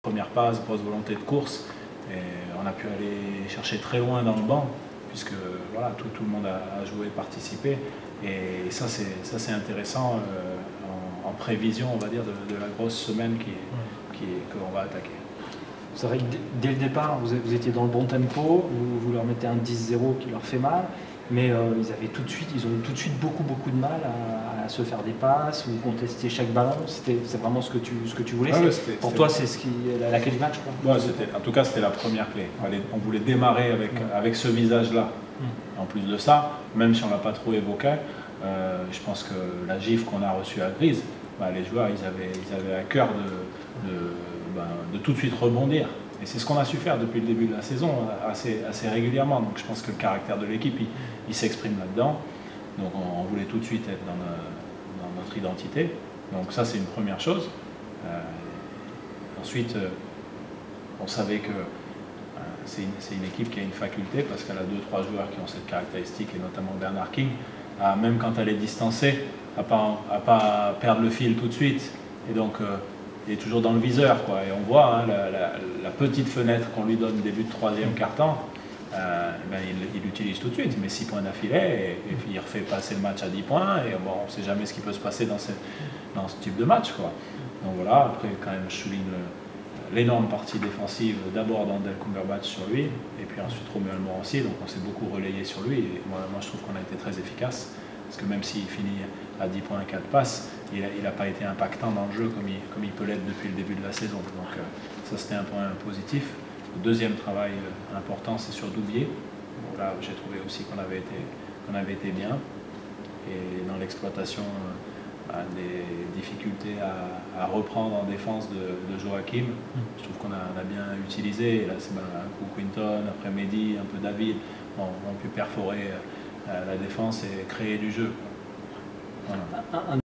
Première passe, grosse volonté de course, et on a pu aller chercher très loin dans le banc, puisque voilà, tout le monde a joué, participé, et ça c'est intéressant en prévision, on va dire, de la grosse semaine qu'on va attaquer. C'est vrai que dès le départ, vous étiez dans le bon tempo, vous leur mettez un 10-0 qui leur fait mal, mais ils ont eu tout de suite beaucoup de mal à se faire des passes ou contester chaque ballon. C'est vraiment ce que tu voulais. Ouais, pour toi, c'est la clé du match, quoi. Ouais, en tout cas, c'était la première clé. On voulait démarrer avec ce visage-là. En plus de ça, même si on ne l'a pas trop évoqué, je pense que la gifle qu'on a reçue à Grise, les joueurs ils avaient à cœur de tout de suite rebondir. Et c'est ce qu'on a su faire depuis le début de la saison assez régulièrement. Donc je pense que le caractère de l'équipe, il s'exprime là-dedans. Donc on voulait tout de suite être dans notre identité. Donc ça, c'est une première chose. Ensuite, on savait que c'est une équipe qui a une faculté, parce qu'elle a 2-3 joueurs qui ont cette caractéristique, et notamment Bernard King, même quand elle est distancée, à pas perdre le fil tout de suite. Et donc il est toujours dans le viseur, quoi. Et on voit la petite fenêtre qu'on lui donne début de troisième quart-temps, il l'utilise tout de suite. Il met 6 points d'affilée et puis il refait passer le match à 10 points. Et bon, on ne sait jamais ce qui peut se passer dans ce type de match, quoi. Donc voilà, après quand même je souligne l'énorme partie défensive d'abord d'Andel Cumberbatch sur lui, et puis ensuite Romeo Almorancy. Donc on s'est beaucoup relayé sur lui, et moi je trouve qu'on a été très efficace, parce que même s'il finit à 10 points et 4 passes, il n'a pas été impactant dans le jeu comme il peut l'être depuis le début de la saison. Donc ça, c'était un point positif. Le deuxième travail important, c'est sur Doubié. Bon, là j'ai trouvé aussi qu'on avait été bien, et dans l'exploitation des difficultés à reprendre en défense de Joachim. Je trouve qu'on a bien utilisé. Et là, c'est un coup Quinton, après Mehdi, un peu David, ont pu perforer la défense et créer du jeu. Voilà.